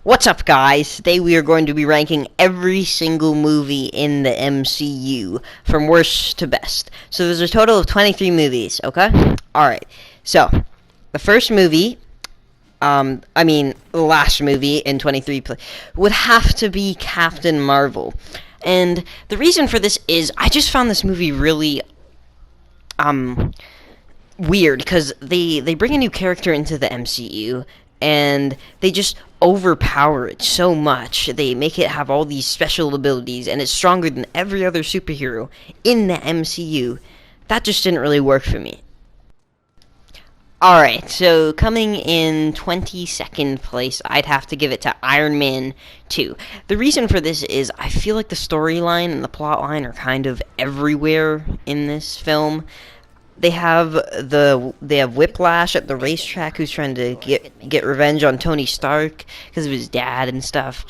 What's up, guys? Today we are going to be ranking every single movie in the MCU from worst to best. So there's a total of 23 movies, okay? Alright, so the first movie, the last movie in 23 would have to be Captain Marvel. And the reason for this is I just found this movie really, weird because they bring a new character into the MCU and they just overpower it so much. They make it have all these special abilities and it's stronger than every other superhero in the MCU. That just didn't really work for me. Alright, so coming in 22nd place, I'd have to give it to Iron Man 2. The reason for this is I feel like the storyline and the plot line are kind of everywhere in this film. They have Whiplash at the racetrack, who's trying to get revenge on Tony Stark because of his dad and stuff.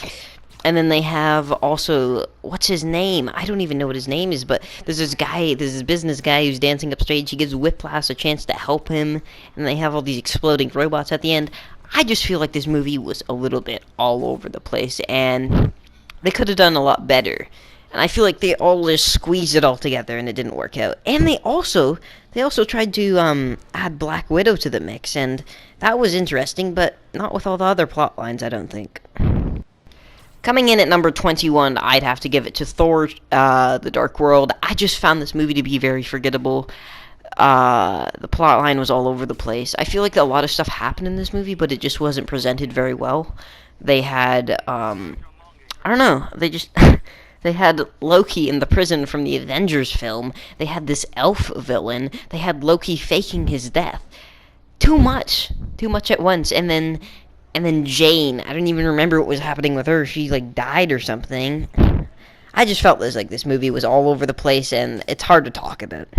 And then they have also, what's his name? I don't even know what his name is, but there's this business guy who's dancing upstage. He gives Whiplash a chance to help him, and they have all these exploding robots at the end. I just feel like this movie was a little bit all over the place, and they could have done a lot better. And I feel like they all just squeezed it all together, and it didn't work out. And they also tried to add Black Widow to the mix, and that was interesting, but not with all the other plot lines, I don't think. Coming in at number 21, I'd have to give it to Thor, The Dark World. I just found this movie to be very forgettable. The plot line was all over the place. I feel like a lot of stuff happened in this movie, but it just wasn't presented very well. They had, I don't know, they just... They had Loki in the prison from the Avengers film. They had this elf villain. They had Loki faking his death. Too much at once. And then Jane. I don't even remember what was happening with her. She died or something. I just felt this movie was all over the place, and it's hard to talk about.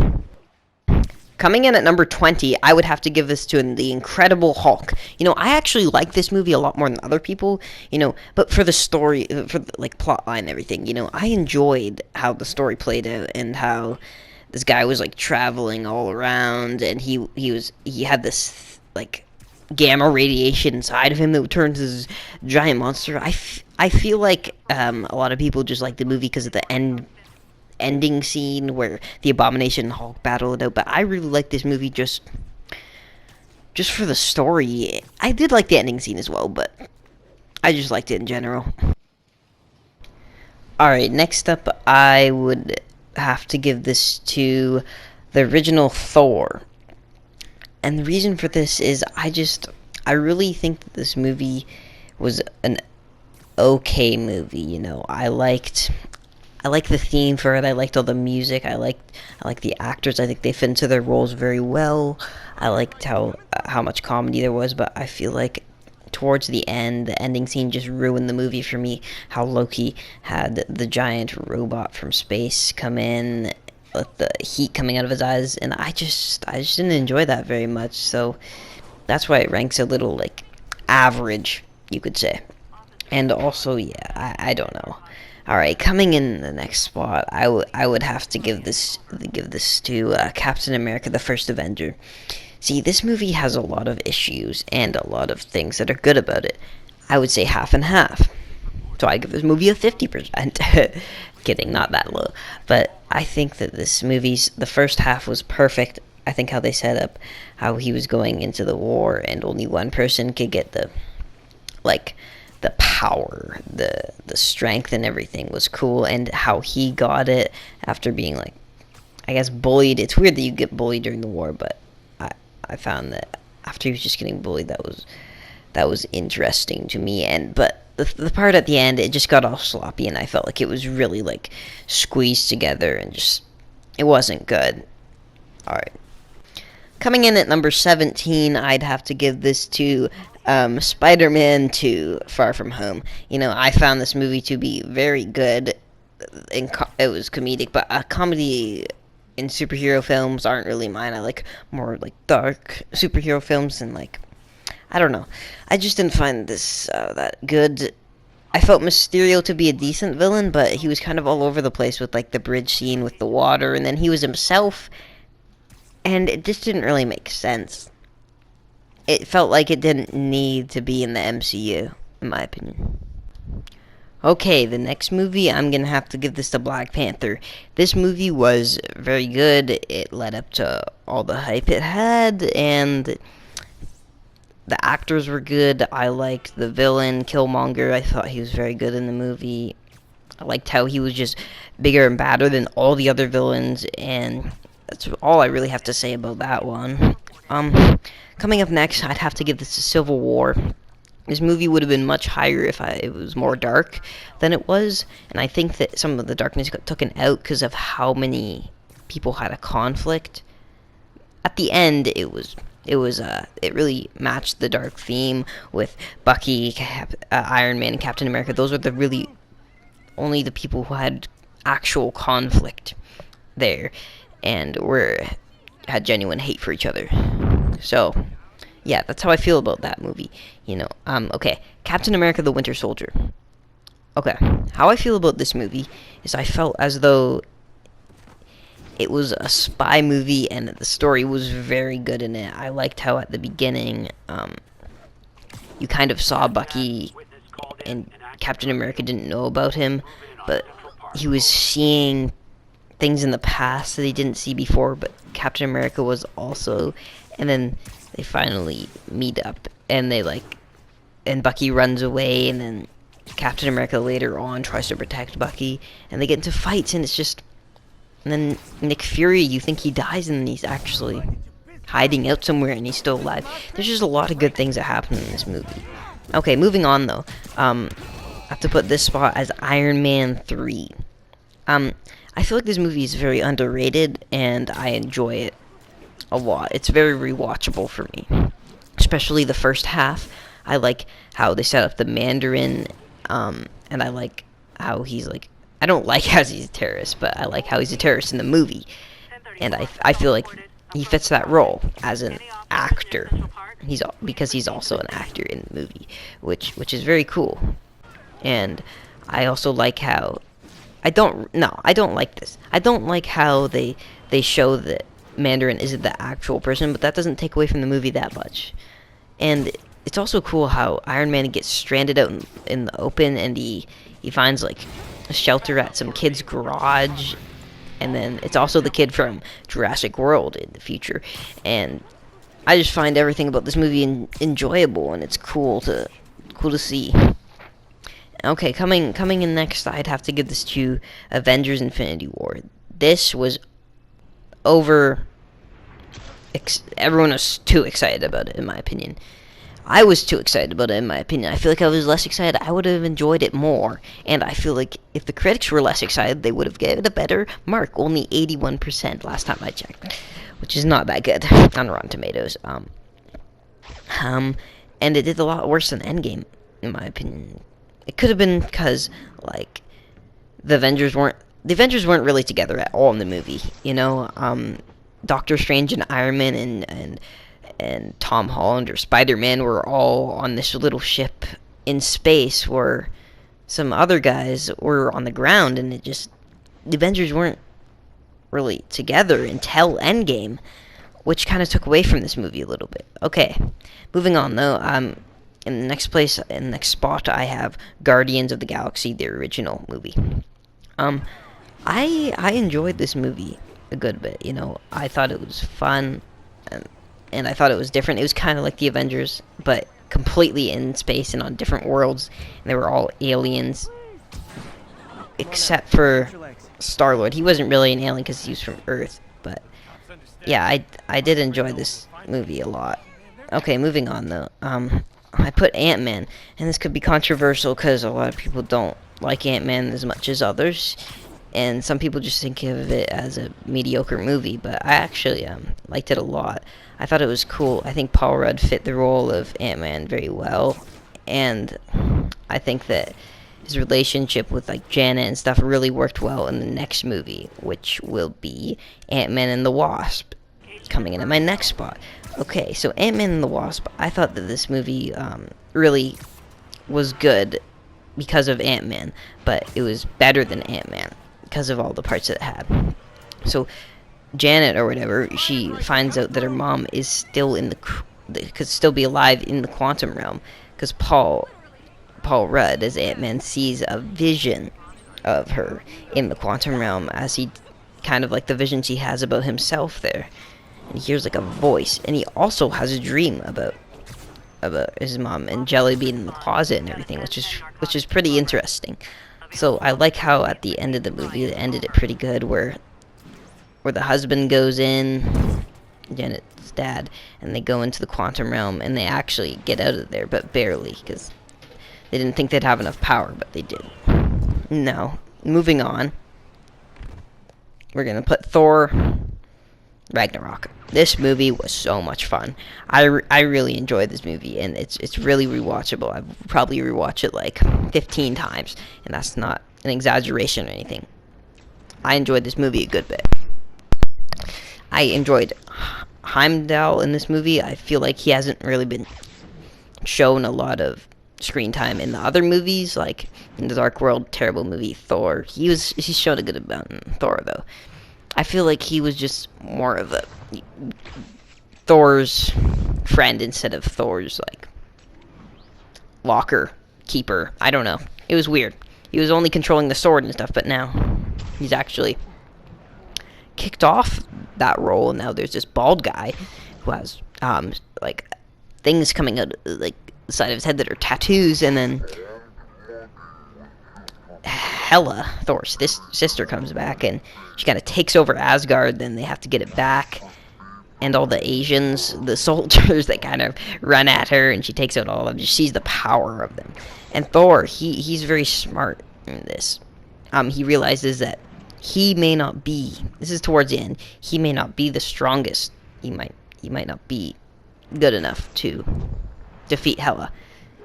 Coming in at number 20, I would have to give this to The Incredible Hulk. I actually like this movie a lot more than other people, but for the story, for the, plot line and everything, I enjoyed how the story played out and how this guy was, traveling all around, and he had this, gamma radiation inside of him that would turn to this giant monster. I feel like a lot of people just like the movie because of the ending scene where the Abomination and Hulk battle it out, but I really like this movie just for the story. I did like the ending scene as well, but I just liked it in general. Alright, next up, I would have to give this to the original Thor. And the reason for this is I really think that this movie was an okay movie. I liked the theme for it. I liked all the music. I like the actors. I think they fit into their roles very well. I liked how much comedy there was, but I feel like towards the end, the ending scene just ruined the movie for me. How Loki had the giant robot from space come in with the heat coming out of his eyes, and I just didn't enjoy that very much. So that's why it ranks a little average, you could say. And also, yeah, I don't know. Alright, coming in the next spot, I would have to give this to Captain America: The First Avenger. See, this movie has a lot of issues and a lot of things that are good about it. I would say half and half. So I give this movie a 50%. Kidding, not that low. But I think that the first half was perfect. I think how they set up how he was going into the war and only one person could get the power, the strength and everything was cool, and how he got it after being I guess bullied. It's weird that you get bullied during the war, but I found that after he was just getting bullied, that was interesting to me. But the part at the end, it just got all sloppy, and I felt like it was really squeezed together and just it wasn't good. Alright. Coming in at number 17, I'd have to give this to Spider-Man 2: Far From Home. I found this movie to be very good. It was comedic, but comedy in superhero films aren't really mine. I like more dark superhero films, and I don't know. I just didn't find this that good. I felt Mysterio to be a decent villain, but he was kind of all over the place with the bridge scene with the water, and then he was himself, and it just didn't really make sense. It felt like it didn't need to be in the MCU. in my opinion. Okay, the next movie, I'm gonna have to give this to Black Panther. This movie was very good. It led up to all the hype it had, and the actors were good. I liked the villain, Killmonger. I thought he was very good in the movie. I liked how he was just bigger and badder than all the other villains, and that's all I really have to say about that one. Coming up next, I'd have to give this to Civil War. This movie would have been much higher if it was more dark than it was, and I think that some of the darkness got taken out because of how many people had a conflict. At the end, it really matched the dark theme with Bucky, Iron Man, and Captain America. Those were the really only the people who had actual conflict there, and had genuine hate for each other. So yeah, that's how I feel about that movie. Okay, Captain America: The Winter Soldier. Okay, how I feel about this movie is I felt as though it was a spy movie and the story was very good in it. I liked how at the beginning, you kind of saw Bucky and Captain America didn't know about him, but he was seeing things in the past that he didn't see before, but Captain America was also, and then they finally meet up, and and Bucky runs away, and then Captain America later on tries to protect Bucky, and they get into fights, and it's just, and then Nick Fury, you think he dies, and he's actually hiding out somewhere, and he's still alive. There's just a lot of good things that happen in this movie. Okay, moving on though, I have to put this spot as Iron Man 3. I feel like this movie is very underrated, and I enjoy it a lot. It's very rewatchable for me, especially the first half. I like how they set up the Mandarin, and I like how he's like, I don't like how he's a terrorist, but I like how he's a terrorist in the movie, and I feel like he fits that role as an actor. Because he's also an actor in the movie, which is very cool. And I also like how I don't like this. I don't like how they show that Mandarin isn't the actual person, but that doesn't take away from the movie that much. And it's also cool how Iron Man gets stranded out in the open, and he finds like a shelter at some kid's garage, and then it's also the kid from Jurassic World in the future. And I just find everything about this movie enjoyable, and it's cool to see. Okay, coming in next, I'd have to give this to Avengers: Infinity War. This was everyone was too excited about it, in my opinion. I was too excited about it, in my opinion. I feel like I was less excited. I would have enjoyed it more, and I feel like if the critics were less excited, they would have given it a better mark. Only 81% last time I checked, which is not that good on Rotten Tomatoes. And it did a lot worse than Endgame, in my opinion. It could have been because, like, the Avengers weren't really together at all in the movie. Doctor Strange and Iron Man and Tom Holland or Spider-Man were all on this little ship in space, where some other guys were on the ground, and the Avengers weren't really together until Endgame, which kind of took away from this movie a little bit. Okay, moving on though. In the next spot, I have Guardians of the Galaxy, the original movie. I enjoyed this movie a good bit. I thought it was fun, and I thought it was different. It was kind of like the Avengers, but completely in space and on different worlds, and they were all aliens, except for Star-Lord. He wasn't really an alien because he was from Earth, but yeah, I did enjoy this movie a lot. Okay, moving on though. I put Ant-Man, and this could be controversial because a lot of people don't like Ant-Man as much as others, and some people just think of it as a mediocre movie, but I actually liked it a lot. I thought it was cool. I think Paul Rudd fit the role of Ant-Man very well, and I think that his relationship with like Janet and stuff really worked well in the next movie, which will be Ant-Man and the Wasp, coming in at my next spot. Okay, so Ant-Man and the Wasp, I thought that this movie really was good because of Ant-Man, but it was better than Ant-Man because of all the parts that it had. So Janet or whatever, she finds out that her mom is still could still be alive in the quantum realm, because Paul Paul Rudd as Ant-Man sees a vision of her in the quantum realm, as he kind of like the visions he has about himself there, and he hears like a voice, and he also has a dream about his mom and Jelly being in the closet and everything, which is pretty interesting. So I like how at the end of the movie they ended it pretty good, where the husband goes in, Janet's dad, and they go into the quantum realm, and they actually get out of there, but barely, because they didn't think they'd have enough power, but they did. Now, moving on, we're gonna put Thor Ragnarok. This movie was so much fun. I really enjoyed this movie, and it's really rewatchable. I've probably rewatched it like 15 times, and that's not an exaggeration or anything. I enjoyed this movie a good bit. I enjoyed Heimdall in this movie. I feel like he hasn't really been shown a lot of screen time in the other movies, like in the Dark World, terrible movie, Thor. He's shown a good amount in Thor, though. I feel like he was just more of a Thor's friend instead of Thor's like locker keeper. I don't know. It was weird. He was only controlling the sword and stuff, but now he's actually kicked off that role, and now there's this bald guy who has like things coming out like the side of his head that are tattoos, and then Hela, Thor's sister, comes back, and she kind of takes over Asgard. Then they have to get it back, and all the Asians, the soldiers that kind of run at her, and she takes out all of them. She sees the power of them. And Thor, he's very smart in this. He realizes that he may not be, this is towards the end, he may not be the strongest. He might not be good enough to defeat Hela.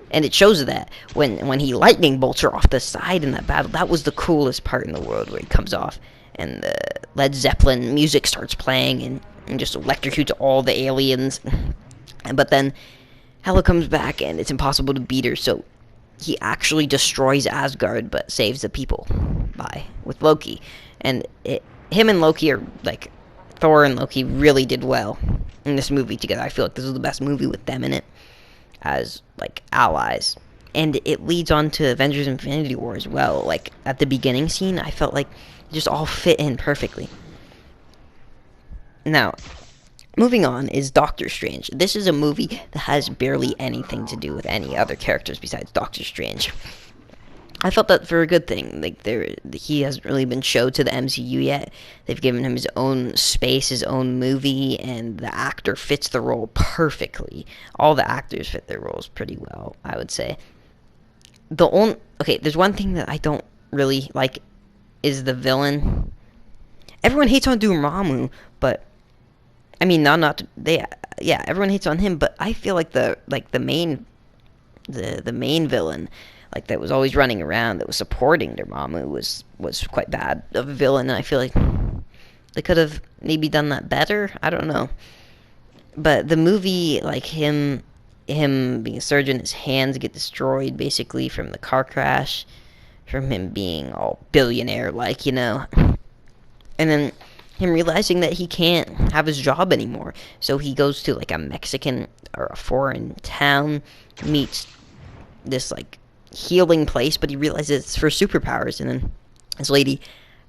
And it shows that when he lightning bolts her off the side in that battle. That was the coolest part in the world, where he comes off and the Led Zeppelin music starts playing and just electrocutes all the aliens. But then Hela comes back and it's impossible to beat her, so he actually destroys Asgard but saves the people with Loki. And him and Loki are like, Thor and Loki really did well in this movie together. I feel like this was the best movie with them in it as like allies, and it leads on to Avengers Infinity War as well. Like at the beginning scene, I felt like it just all fit in perfectly. Now, moving on is Doctor Strange. This is a movie that has barely anything to do with any other characters besides Doctor Strange. I felt that for a good thing. Like he hasn't really been showed to the MCU yet. They've given him his own space, his own movie, and the actor fits the role perfectly. All the actors fit their roles pretty well, I would say. There's one thing that I don't really like is the villain. Everyone hates on Dormammu, but I mean, everyone hates on him, but I feel like the main villain, like that was always running around, that was supporting Dormammu, was quite bad of a villain, and I feel like they could have maybe done that better. I don't know. But the movie, like him being a surgeon, his hands get destroyed basically from the car crash, from him being all billionaire-like, and then him realizing that he can't have his job anymore, so he goes to like a Mexican or a foreign town, meets this like healing place, but he realizes it's for superpowers, and then this lady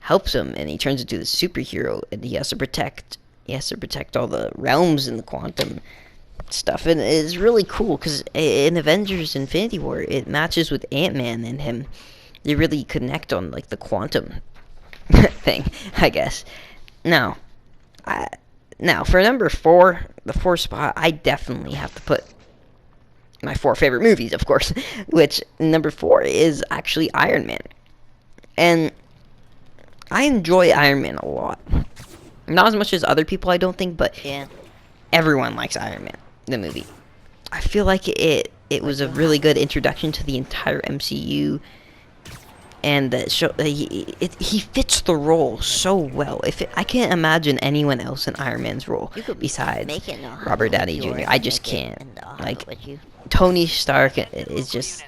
helps him, and he turns into the superhero, and he has to protect all the realms in the quantum stuff. And it's really cool because in Avengers Infinity War, it matches with Ant-Man and him. They really connect on like the quantum thing, I guess. Now for number 4, the 4th spot, I definitely have to put my 4 favorite movies, of course, which number 4 is actually Iron Man. And I enjoy Iron Man a lot. Not as much as other people, I don't think, but yeah, everyone likes Iron Man, the movie. I feel like it was a really good introduction to the entire MCU, and he fits the role so well. I can't imagine anyone else in Iron Man's role besides Robert Downey Jr. I just can't. Like, Tony Stark is just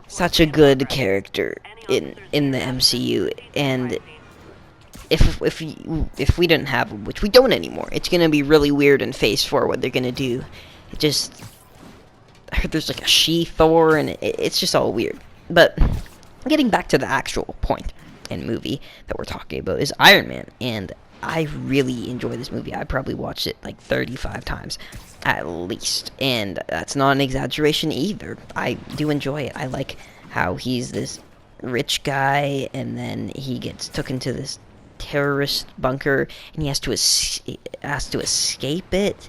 such a good character in the MCU, and if we didn't have him, which we don't anymore, it's gonna be really weird in Phase 4 what they're gonna do. I heard there's like a she-Thor, and it's just all weird. But getting back to the actual point and movie that we're talking about is Iron Man, and I really enjoy this movie. I probably watched it like 35 times at least, and that's not an exaggeration either. I do enjoy it. I like how he's this rich guy, and then he gets took into this terrorist bunker, and he has to escape it,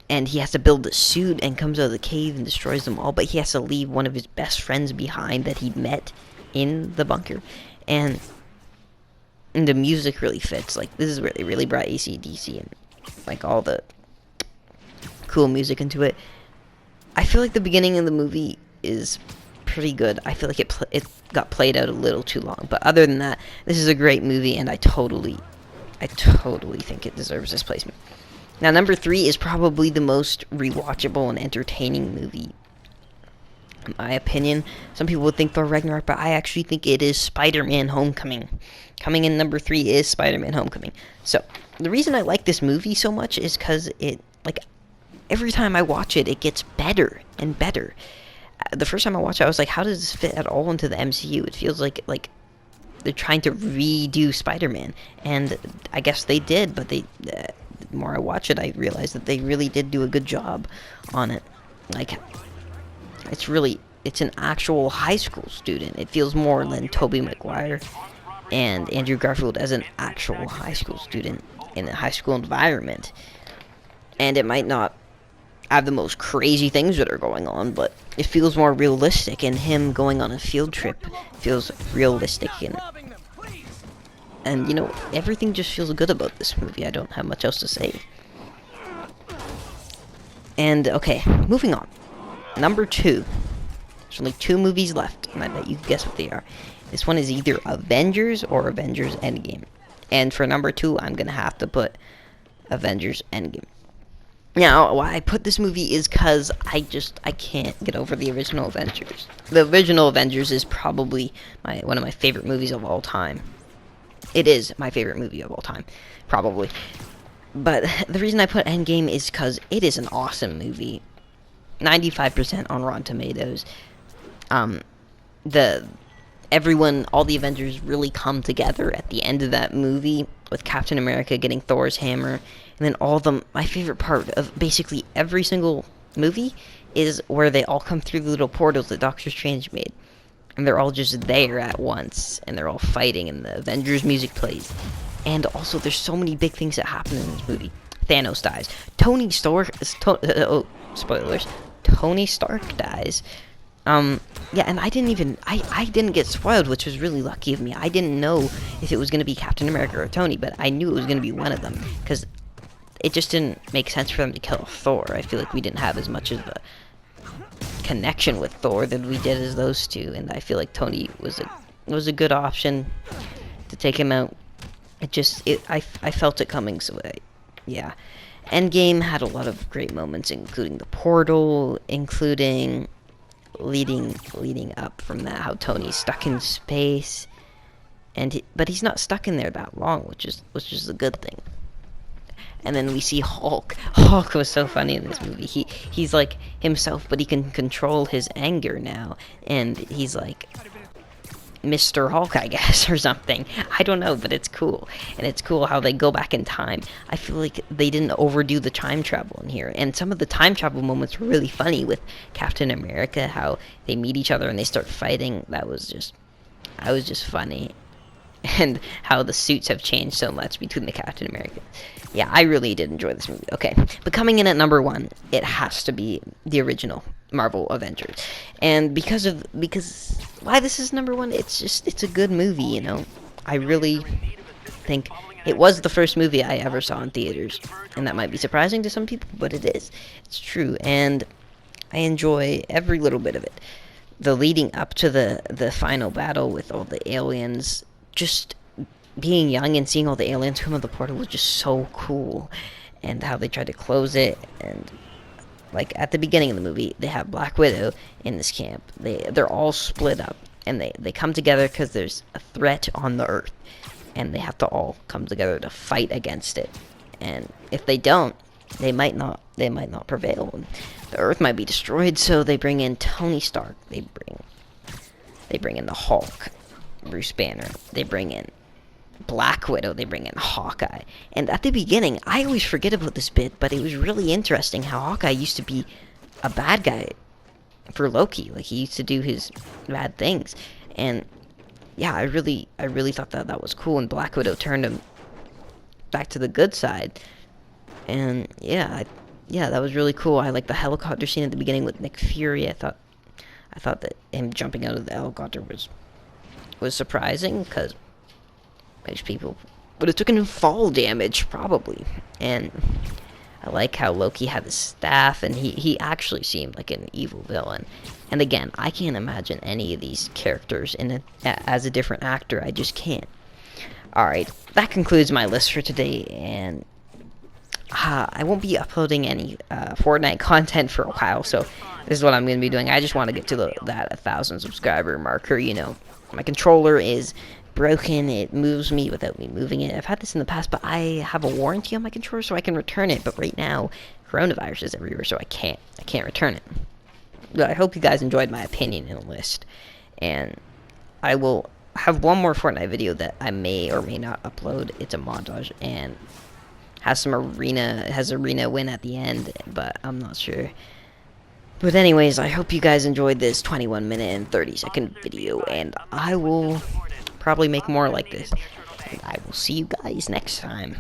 and he has to build a suit and comes out of the cave and destroys them all, but he has to leave one of his best friends behind that he met in the bunker, and the music really fits. Like, this is really brought AC/DC and like all the cool music into it. I feel like the beginning of the movie is pretty good. I feel like it got played out a little too long, but other than that, this is a great movie, and I totally think it deserves this placement. Now, number 3 is probably the most rewatchable and entertaining movie, in my opinion. Some people would think Thor Ragnarok, but I actually think it is Spider-Man Homecoming. Coming in number 3 is Spider-Man Homecoming. So, the reason I like this movie so much is because every time I watch it, it gets better and better. The first time I watched it, I was like, how does this fit at all into the MCU? It feels like they're trying to redo Spider-Man, and I guess they did, but the more I watch it, I realize that they really did do a good job on it. Like, it's an actual high school student. It feels more than Tobey Maguire and Andrew Garfield as an actual high school student in a high school environment. And it might not have the most crazy things that are going on, but it feels more realistic, and him going on a field trip feels realistic, and you know, everything just feels good about this movie. I don't have much else to say. And okay, moving on. Number 2. There's only 2 movies left, and I bet you can guess what they are. This one is either Avengers or Avengers Endgame. And for number 2, I'm gonna have to put Avengers Endgame. Now, why I put this movie is because I can't get over the original Avengers. The original Avengers is probably one of my favorite movies of all time. It is my favorite movie of all time, probably. But the reason I put Endgame is because it is an awesome movie. 95% on Rotten Tomatoes. All the Avengers really come together at the end of that movie, with Captain America getting Thor's hammer, and then all of them. My favorite part of basically every single movie is where they all come through the little portals that Doctor Strange made, and they're all just there at once, and they're all fighting, and the Avengers music plays. And also, there's so many big things that happen in this movie. Thanos dies. Tony Stark. Spoilers. Tony Stark dies. Yeah, and I didn't get spoiled, which was really lucky of me. I didn't know if it was going to be Captain America or Tony, but I knew it was going to be one of them, because it just didn't make sense for them to kill Thor. I feel like we didn't have as much of a connection with Thor than we did as those two, and I feel like Tony was a good option to take him out. I felt it coming, so yeah. Endgame had a lot of great moments, including the portal, including leading up from that, how Tony's stuck in space, but he's not stuck in there that long, which is a good thing. And then we see Hulk. Hulk was so funny in this movie. He's like himself, but he can control his anger now, and he's like Mr. Hulk, I guess, or something. I don't know, but it's cool. And it's cool how they go back in time. I feel like they didn't overdo the time travel in here. And some of the time travel moments were really funny with Captain America, how they meet each other and they start fighting. That was just funny. And how the suits have changed so much between the Captain America. Yeah, I really did enjoy this movie. Okay, but coming in at number 1, it has to be the original Marvel Avengers. And because why this is number 1, it's a good movie, you know. I really think it was the first movie I ever saw in theaters, and that might be surprising to some people, but it is. It's true, and I enjoy every little bit of it. The leading up to the final battle with all the aliens, just being young and seeing all the aliens come out of the portal was just so cool, and how they tried to close it. And like at the beginning of the movie, they have Black Widow in this camp. They're all split up, and they come together because there's a threat on the Earth, and they have to all come together to fight against it. And if they don't, they might they might not prevail. The Earth might be destroyed, so they bring in Tony Stark. They bring in the Hulk, Bruce Banner. They bring in Black Widow. They bring in Hawkeye. And at the beginning, I always forget about this bit, but it was really interesting how Hawkeye used to be a bad guy for Loki. Like, he used to do his bad things. And yeah, I really thought that was cool. And Black Widow turned him back to the good side. And yeah, that was really cool. I like the helicopter scene at the beginning with Nick Fury. I thought that him jumping out of the helicopter was surprising, because most people would have taken fall damage probably. And I like how Loki had the staff, and he actually seemed like an evil villain. And again, I can't imagine any of these characters as a different actor. I just can't. Alright, that concludes my list for today, and I won't be uploading any Fortnite content for a while, so this is what I'm going to be doing. I just want to get to that 1,000 subscriber marker. You know, my controller is broken. It moves me without me moving it. I've had this in the past, but I have a warranty on my controller, so I can return it. But right now, coronavirus is everywhere, so I can't return it. But I hope you guys enjoyed my opinion in the list, and I will have one more Fortnite video that I may or may not upload. It's a montage, and has arena win at the end, but I'm not sure. But anyways, I hope you guys enjoyed this 21-minute and 30-second video, and I will probably make more like this. And I will see you guys next time.